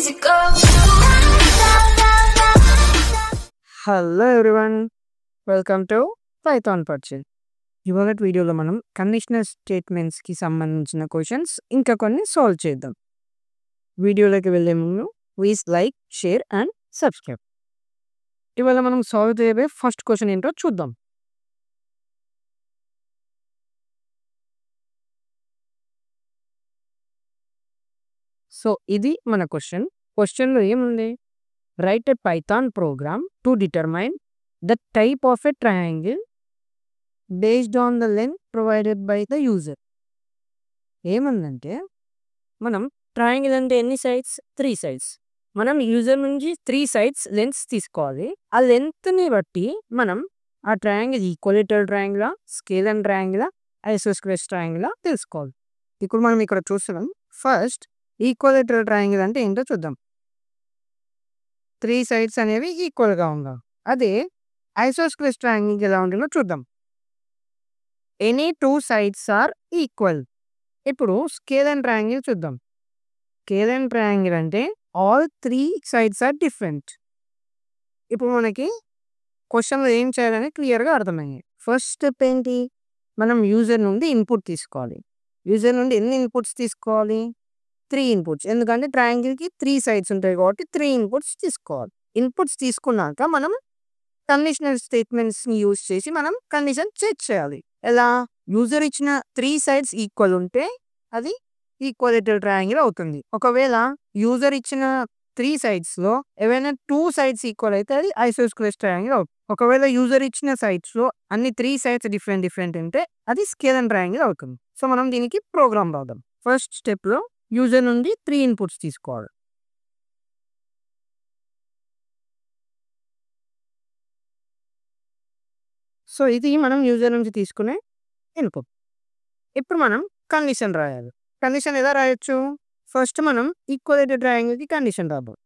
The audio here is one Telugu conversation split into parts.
easy go. Hello everyone, welcome to Python పర్చర్. ఇవాళ వీడియోలో మనం కండిషనల్ స్టేట్మెంట్స్కి సంబంధించిన క్వశ్చన్స్ ఇంకా కొన్ని సాల్వ్ చేద్దాం. వీడియోలోకి వెళ్ళే ముందు please like, share and subscribe. ఇవాళ మనం సాల్వ్ చేయబోయే ఫస్ట్ క్వశ్చన్ ఏంటో చూద్దాం. సో ఇది మన క్వశ్చన్లో ఏముంది? Write a Python program to determine the type of a triangle based on the length provided by the user. ఏమందంటే మనం ట్రయాంగిల్ అంటే ఎన్ని సైడ్స్? 3 సైడ్స్. మనం యూజర్ నుంచి 3 సైడ్స్ లెంత్స్ తీసుకోవాలి. ఆ లెంత్ని బట్టి మనం ఆ ట్రయాంగిల్ ఈక్వలేటరల్ ట్రయాంగిలా, స్కేలర్ ట్రయాంగిలా, ఐసోస్క్లేస్ ట్రయాంగిలా తెలుసుకోవాలి. ఇప్పుడు మనం ఇక్కడ చూస్తున్నాం. ఫస్ట్ ఈక్వలేటరల్ ట్రయాంగిల్ అంటే ఏంటో చూద్దాం. 3 సైడ్స్ అనేవి ఈక్వల్గా ఉందా. అదే ఐసోస్క్లేస్ ట్రయాంగిల్ ఎలా ఉంటుందో చూద్దాం. Any 2 sides are equal. ఇప్పుడు స్కేలర్ ట్రయాంగిల్ చూద్దాం. స్కేలర్ ట్రయాంగిల్ అంటే ఆల్ 3 సైడ్స్ ఆర్ డిఫరెంట్. ఇప్పుడు మనకి క్వశ్చన్లో ఏం చేయాలని క్లియర్గా అర్థమైంది. ఫస్ట్ స్టెప్ ఏంటి? మనం యూజర్ నుండి ఇన్పుట్ తీసుకోవాలి. యూజర్ నుండి ఎన్ని ఇన్పుట్స్ తీసుకోవాలి? 3 ఇన్పుట్స్. ఎందుకంటే ట్రయాంగిల్కి 3 సైడ్స్ ఉంటాయి కాబట్టి 3 ఇన్పుట్స్ తీసుకోవాలి. ఇన్పుట్స్ తీసుకున్నాక మనం కండిషనల్ స్టేట్మెంట్స్ని యూజ్ చేసి మనం కండిషన్ చెక్ చేయాలి. ఎలా? యూజర్ ఇచ్చిన 3 సైడ్స్ ఈక్వల్ ఉంటే అది ఈక్వలేటరల్ ట్రయాంగిల్ అవుతుంది. ఒకవేళ యూజర్ ఇచ్చిన 3 సైడ్స్లో ఏవైనా 2 సైడ్స్ ఈక్వల్ అయితే అది ఐసోస్క్లేస్ ట్రయాంగిల్ అవుతుంది. ఒకవేళ యూజర్ ఇచ్చిన సైడ్స్లో అన్ని 3 సైడ్స్ డిఫరెంట్ ఉంటే అది స్కేలర్ ట్రయాంగిల్ అవుతుంది. సో మనం దీనికి ప్రోగ్రామ్ రాద్దాం. ఫస్ట్ స్టెప్లో యూజర్ నుండి 3 ఇన్పుట్స్ తీసుకోవాలి. సో ఇది మనం యూజర్ నుంచి తీసుకునే ఇన్పుట్. ఇప్పుడు మనం కండిషన్ రాయాలి. కండిషన్ ఎలా రాయొచ్చు? ఫస్ట్ మనం ఈక్వలేటరల్ ట్రయాంగిల్కి కండిషన్ రాద్దాం.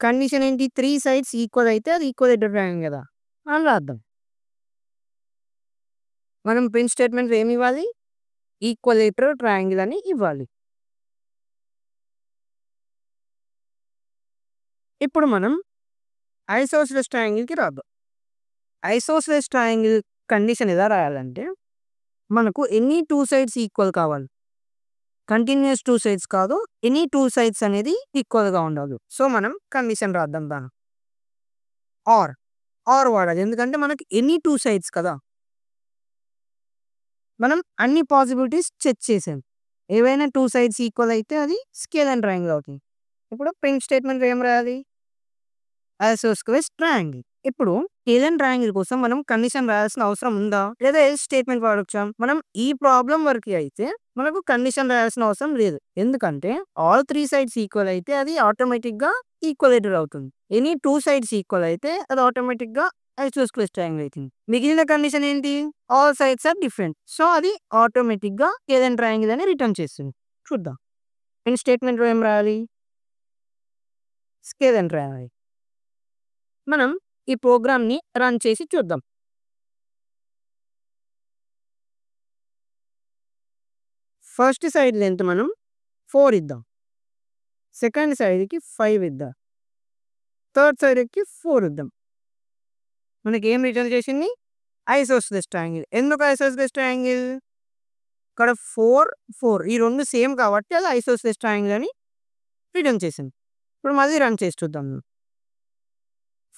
కండిషన్ ఏంటి? 3 సైడ్స్ ఈక్వల్ అయితే అది ఈక్వలేటరల్ ట్రయాంగిల్ కదా అని రాద్దాం. మనం ప్రింట్ స్టేట్మెంట్ ఏమి ఇవ్వాలి? ఈక్వలేటరల్ ట్రయాంగిల్ అని ఇవ్వాలి. ఇప్పుడు మనం ఐసోస్క్లేస్ ట్రయాంగిల్కి రాద్దాం. ఐసోస్క్లేస్ ట్రయాంగిల్ కండిషన్ ఎలా రాయాలంటే మనకు ఎనీ 2 సైడ్స్ ఈక్వల్ కావాలి. కంటిన్యూస్ 2 సైడ్స్ కాదు, ఎనీ 2 సైడ్స్ అనేది ఈక్వల్గా ఉండాలి. సో మనం కండిషన్ రాద్దాం. దాని ఆర్ వాడాలి. ఎందుకంటే మనకి ఎనీ 2 సైడ్స్ కదా. మనం అన్ని పాసిబిలిటీస్ చెక్ చేసాం. ఏవైనా 2 సైడ్స్ ఈక్వల్ అయితే అది స్కేలర్ ట్రయాంగిల్ అవుతుంది. ఇప్పుడు ప్రింట్ స్టేట్మెంట్ ఏం రాయాలి? ఐసోస్క్లేస్ ట్రయాంగిల్. ఇప్పుడు స్కేలర్ ట్రయాంగిల్ కోసం మనం కండిషన్ రాయాల్సిన అవసరం ఉందా లేదా ఎల్స్ స్టేట్మెంట్ వాడొచ్చా? మనం ఈ ప్రాబ్లం వరకు అయితే మనకు కండిషన్ రాయాల్సిన అవసరం లేదు. ఎందుకంటే ఆల్ 3 సైడ్స్ ఈక్వల్ అయితే అది ఆటోమేటిక్గా ఈక్వలేటర్ అవుతుంది. ఎనీ 2 సైడ్స్ ఈక్వల్ అయితే అది ఆటోమేటిక్గా ఐసోస్క్లేస్ ట్రయాంగిల్ అవుతుంది. మిగిలిన కండిషన్ ఏంటి? All sides are different. So అది ఆటోమేటిక్గా స్కేలర్ ట్రయాంగిల్ అని రిటర్న్ చేస్తుంది. చూద్దాం. ప్రింట్ స్టేట్మెంట్లో ఏం రాయాలి? Scalar triangle. మనం ఈ ప్రోగ్రామ్ని రన్ చేసి చూద్దాం. ఫస్ట్ సైడ్ లెంత్ మనం 4 ఇద్దాం. సెకండ్ సైడ్కి 5 ఇద్దాం. థర్డ్ సైడ్కి 4 ఇద్దాం. మనకి ఏం రిటర్న్ చేసింది? ఐసోస్క్లేస్ ట్రయాంగిల్. ఎందుకు ఐసోస్క్లేస్ ట్రయాంగిల్? ఇక్కడ 4 ఈ రెండు సేమ్ కాబట్టి అది ఐసోస్క్లేస్ ట్రయాంగిల్ అని రిటర్న్ చేసింది. ఇప్పుడు మళ్ళీ రన్ చేసి చూద్దాం.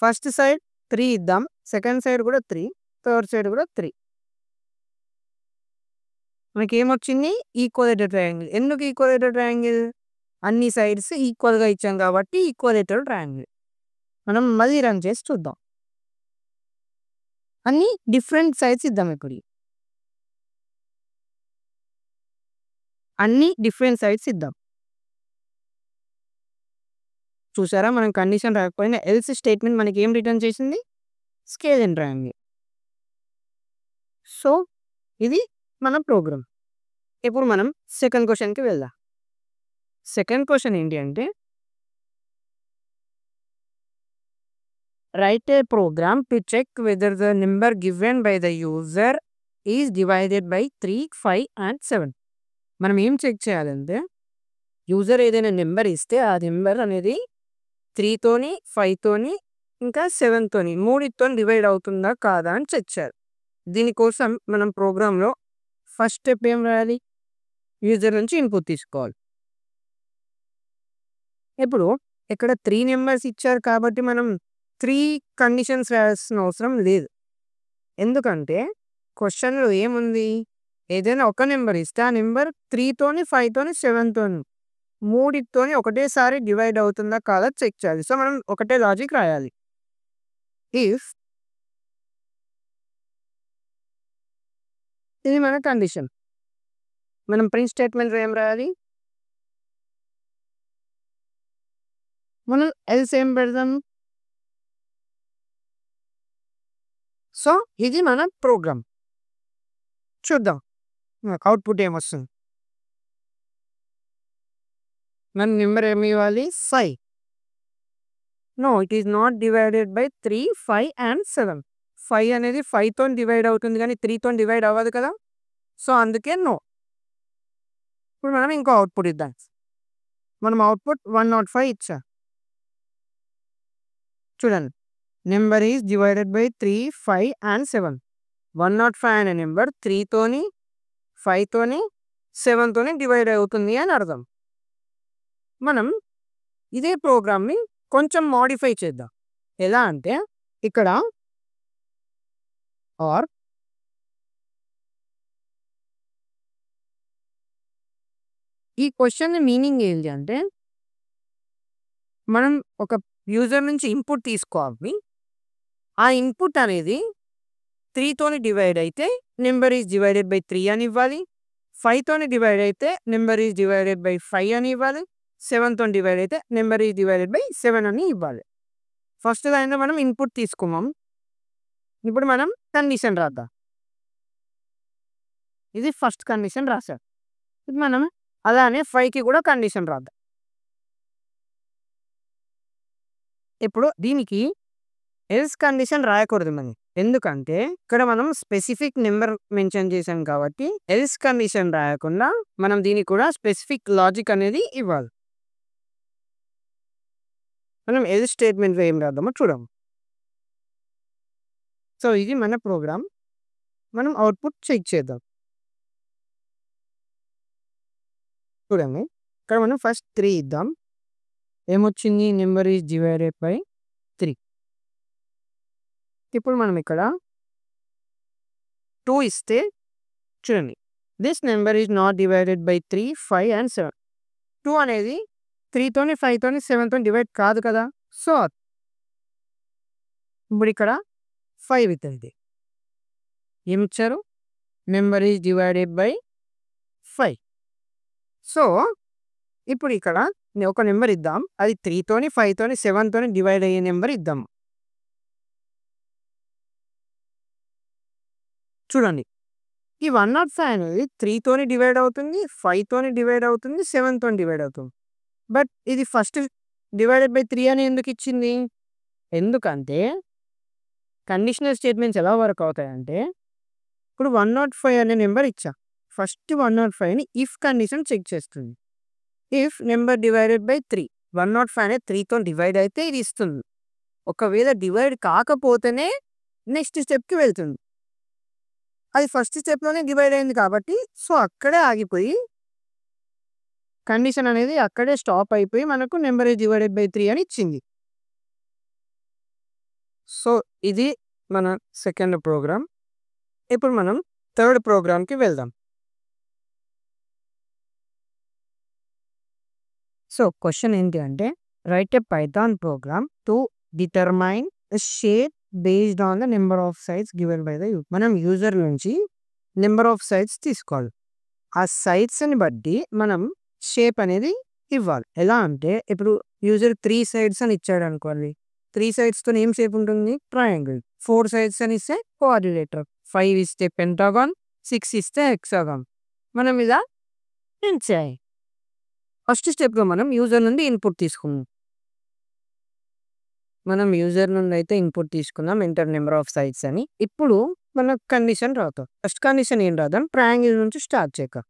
ఫస్ట్ సైడ్ 3 ఇద్దాం. సెకండ్ సైడ్ కూడా 3, థర్డ్ సైడ్ కూడా 3. మనకి ఏమొచ్చింది? ఈక్వలేటర్ ట్రయాంగిల్. ఎందుకు ఈక్వలేటర్ ట్రయాంగిల్? అన్ని సైడ్స్ ఈక్వల్గా ఇచ్చాం కాబట్టి ఈక్వలేటర్ ట్రయాంగిల్. మనం మళ్ళీ రన్ చేసి చూద్దాం. అన్ని డిఫరెంట్ సైడ్స్ ఇద్దాం. ఇప్పుడు అన్ని డిఫరెంట్ సైడ్స్ ఇద్దాం. చూసారా, మనం కండిషన్ రాకపోయినా ఎల్స్ స్టేట్మెంట్ మనకి ఏం రిటర్న్ చేసింది? Scalar triangle. సో ఇది మన ప్రోగ్రామ్. ఇప్పుడు మనం సెకండ్ క్వశ్చన్కి వెళ్దాం. సెకండ్ క్వశ్చన్ ఏంటి అంటే write a program to check whether the number given by the user is divided by 3, 5 and 7. మనం ఏం చెక్ చేయాలంటే యూజర్ ఏదైనా నెంబర్ ఇస్తే ఆ నెంబర్ అనేది 3తోని 5తోని ఇంకా 7తోని మూడిటితోని డివైడ్ అవుతుందా కాదా అని చెక్ చేయాలి. దీనికోసం మనం ప్రోగ్రామ్‌లో ఫస్ట్ స్టెప్ ఏం రాయాలి? యూజర్ నుంచి ఇన్పుట్ తీసుకోవాలి. ఇప్పుడు ఇక్కడ 3 నంబర్స్ ఇచ్చారు కాబట్టి మనం 3 కండిషన్స్ రాయాల్సిన అవసరం లేదు. ఎందుకంటే క్వెషన్‌లో ఏముంది? ఏదైనా ఒక నెంబర్ ఇస్తే ఆ నెంబర్ 3తోని 5తోని 7తోని మూడిటితోని ఒకటేసారి డివైడ్ అవుతుందా కాదా చెక్ చేయాలి. సో మనం ఒకటే లాజిక్ రాయాలి. ఇఫ్ ఇది మన కండిషన్. మనం ప్రింట్ స్టేట్మెంట్‌లో ఏం రాయాలి? మనం ఎల్స్ ఏం పెడదాం? సో ఇది మన ప్రోగ్రామ్. చూద్దాం మనకు అవుట్‌పుట్ ఏమొస్తుంది. మన నెంబర్ ఏమి ఇవ్వాలి? 5. No, it is not divided by 3, 5 and 7. 5 అనేది 5తోని డివైడ్ అవుతుంది కానీ 3తోని డివైడ్ అవ్వదు కదా! సో అందుకే నో. ఇప్పుడు మనం ఇంకో అవుట్‌పుట్ ఇద్దాం. మనం అవుట్‌పుట్ 105 ఇచ్చా. చూడండి. Number is divided by 3, 5 and 7. 105 అనే నెంబర్ 3తోని 5తోని 7తోని డివైడ్ అవుతుంది అని అర్థం. మనం ఇదే ప్రోగ్రామ్‌ని కొంచెం మోడిఫై చేద్దాం. ఎలా అంటే ఇక్కడ ఆర్ ఈ క్వెషన్ మీనింగ్ ఏంటి అంటే మనం ఒక యూజర్ నుంచి ఇన్పుట్ తీసుకోవాలి. ఆ ఇన్పుట్ అనేది 3తోని డివైడ్ అయితే నెంబర్ ఈస్ డివైడెడ్ బై 3 అని ఇవ్వాలి. 5తోని డివైడ్ అయితే నెంబర్ ఈస్ డివైడెడ్ బై 5 అని ఇవ్వాలి. 7తోని డివైడ్ అయితే నెంబర్ ఈస్ డివైడెడ్ బై 7 అని ఇవ్వాలి. ఫస్ట్ దానిలో మనం ఇన్పుట్ తీసుకున్నాం. ఇప్పుడు మనం కండిషన్ రాద్దాం. ఇది ఫస్ట్ కండిషన్ రాసాం. ఇప్పుడు మనం అలానే 5కి కూడా కండిషన్ రాద్దాం. ఇప్పుడు దీనికి ఎల్స్ కండిషన్ రాయకూడదు మనం. ఎందుకంటే ఇక్కడ మనం స్పెసిఫిక్ నెంబర్ మెన్షన్ చేసాం కాబట్టి ఎల్స్ కండిషన్ రాయకుండా మనం దీనికి కూడా స్పెసిఫిక్ లాజిక్ అనేది ఇవ్వాలి. మనం ఎల్స్ స్టేట్మెంట్‌లో ఏం రాద్దామో చూద్దాం. సో ఇది మన ప్రోగ్రామ్. మనం అవుట్‌పుట్ చెక్ చేద్దాం. చూడండి. ఇక్కడ మనం ఫస్ట్ 3 ఇద్దాం. ఏమొచ్చింది? Number is divided by 3. ఇప్పుడు మనం ఇక్కడ 2 ఇస్తే చూడండి. This number is not divided by 3, 5 and 7. 2 అనేది 3తోని 5తోని 7తోని డివైడ్ కాదు కదా! సో ఇప్పుడు ఇక్కడ 5 ఇచ్చింది. ఏమిచ్చారు? Number is divided by 5. So ఇప్పుడు ఇక్కడ ఒక నెంబర్ ఇద్దాం. అది 3తోని 5తోని 7తోని డివైడ్ అయ్యే నెంబర్ ఇద్దాం. చూడండి. ఈ 105 అనేది 3తోని డివైడ్ అవుతుంది, 5తోని డివైడ్ అవుతుంది, 7తోని డివైడ్ అవుతుంది. బట్ ఇది ఫస్ట్ డివైడెడ్ బై 3 అని ఎందుకు ఇచ్చింది? ఎందుకంటే కండిషనల్ స్టేట్మెంట్స్ ఎలా వర్క్ అవుతాయంటే ఇప్పుడు 105 అనే నెంబర్ ఇచ్చా. ఫస్ట్ 105ని ఇఫ్ కండిషన్ చెక్ చేస్తుంది. If number divided by 3. 105 అనేది 3తోని డివైడ్ అయితే ఇది ఇస్తుంది. ఒకవేళ డివైడ్ కాకపోతేనే నెక్స్ట్ స్టెప్‌కి వెళ్తుంది. అది ఫస్ట్ స్టెప్‌లోనే డివైడ్ అయింది కాబట్టి సో అక్కడే ఆగిపోయి కండిషన్ అనేది అక్కడే స్టాప్ అయిపోయి మనకు నెంబర్ ఈస్ డివైడెడ్ బై 3 అని ఇచ్చింది. సో ఇది మన సెకండ్ ప్రోగ్రామ్. ఇప్పుడు మనం థర్డ్ ప్రోగ్రామ్‌కి వెళ్దాం. సో క్వెషన్ ఏంటి అంటే right a Python program to determine a shape based on the number of sides given by the user. మనం యూజర్ నుంచి నెంబర్ ఆఫ్ సైడ్స్ తీసుకోవాలి. ఆ సైడ్స్‌ని బట్టి మనం షేప్ అనేది ఇవ్వాలి. ఎలా అంటే ఇప్పుడు యూజర్ 3 సైడ్స్ అని ఇచ్చాడు అనుకోండి. 3 సైడ్స్‌తోని ఏం షేప్ ఉంటుంది? ట్రయాంగిల్. 4 సైడ్స్ అని ఇస్తే క్వాడ్రిలేటర్. 5 ఇస్తే పెంటాగాన్, 6 ఇస్తే హెక్సాగాన్. మనం ఇలా ప్రింట్ చేయాలి. ఫస్ట్ స్టెప్‌లో మనం యూజర్ నుండి ఇన్పుట్ తీసుకున్నాం. మనం యూజర్ నుండి అయితే ఇన్పుట్ తీసుకున్నాం ఎంటర్ నెంబర్ ఆఫ్ సైడ్స్ అని. ఇప్పుడు మనం కండిషన్ రాద్దాం. ఫస్ట్ కండిషన్ ఏం రాద్దాం? ట్రయాంగిల్ నుంచి స్టార్ట్ చేద్దాం.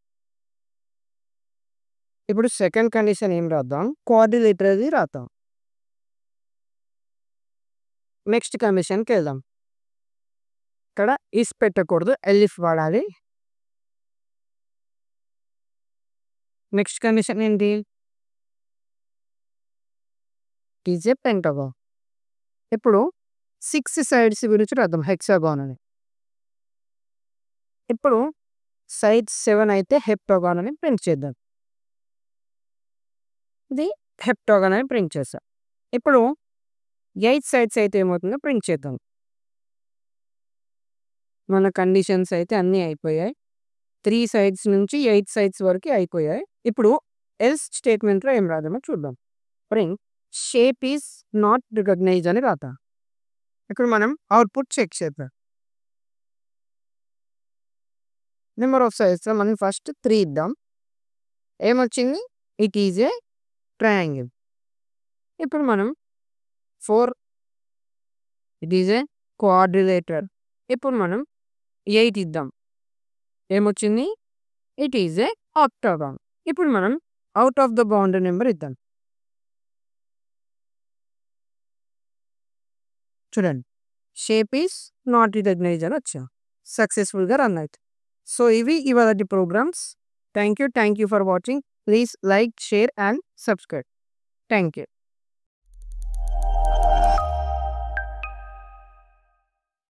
ఇప్పుడు సెకండ్ కండిషన్ ఏం రాద్దాం? క్వాడ్రిలేటరల్‌ది రాద్దాం. నెక్స్ట్ కండిషన్‌కెళ్దాం. ఇక్కడ ఈస్ పెట్టకూడదు. ఎలిఫ్ వాడాలి. నెక్స్ట్ కండిషన్ ఏంటి? It is a pentagon. ఇప్పుడు 6 సైడ్స్ గురించి రాద్దాం. హెక్సాగాన్ అని. ఇప్పుడు సైడ్స్ 7 అయితే హెప్టాగాన్ అని ప్రింట్ చేద్దాం. ఇది హెప్టాగాన్ అని ప్రింట్ చేశా. ఇప్పుడు 8 సైడ్స్ అయితే ఏమవుతుందో ప్రింట్ చేద్దాం. మన కండిషన్స్ అయితే అన్నీ అయిపోయాయి. 3 సైడ్స్ నుంచి 8 సైడ్స్ వరకు అయిపోయాయి. ఇప్పుడు ఎల్స్ స్టేట్మెంట్‌లో ఏం రాద్దామో చూద్దాం. Print shape is not recognized అని రాద్దాం. ఇప్పుడు మనం అవుట్‌పుట్ చెక్ చేద్దాం. నెంబర్ ఆఫ్ సైడ్స్‌లో మనం ఫస్ట్ 3 ఇద్దాం. ఏమొచ్చింది? It is a triangle. ఇప్పుడు మనం 4 ఇట్ ఈజ్ ఏ క్వాడ్రిలేటరల్. ఇప్పుడు మనం 8 ఇద్దాం. ఏమొచ్చింది? ఇట్ ఈజ్ ఏ ఆక్టాగాన్. ఇప్పుడు మనం out of the boundary number ఇద్దాం. చూడండి. షేప్ ఈజ్ నాట్ రికగ్నైజ్డ్ అని వచ్చాం. సక్సెస్‌ఫుల్‌గా రన్ అవుతుంది. సో ఇవి ఇవాళటి programs. Thank you for watching. Please like, share and subscribe. Thank you.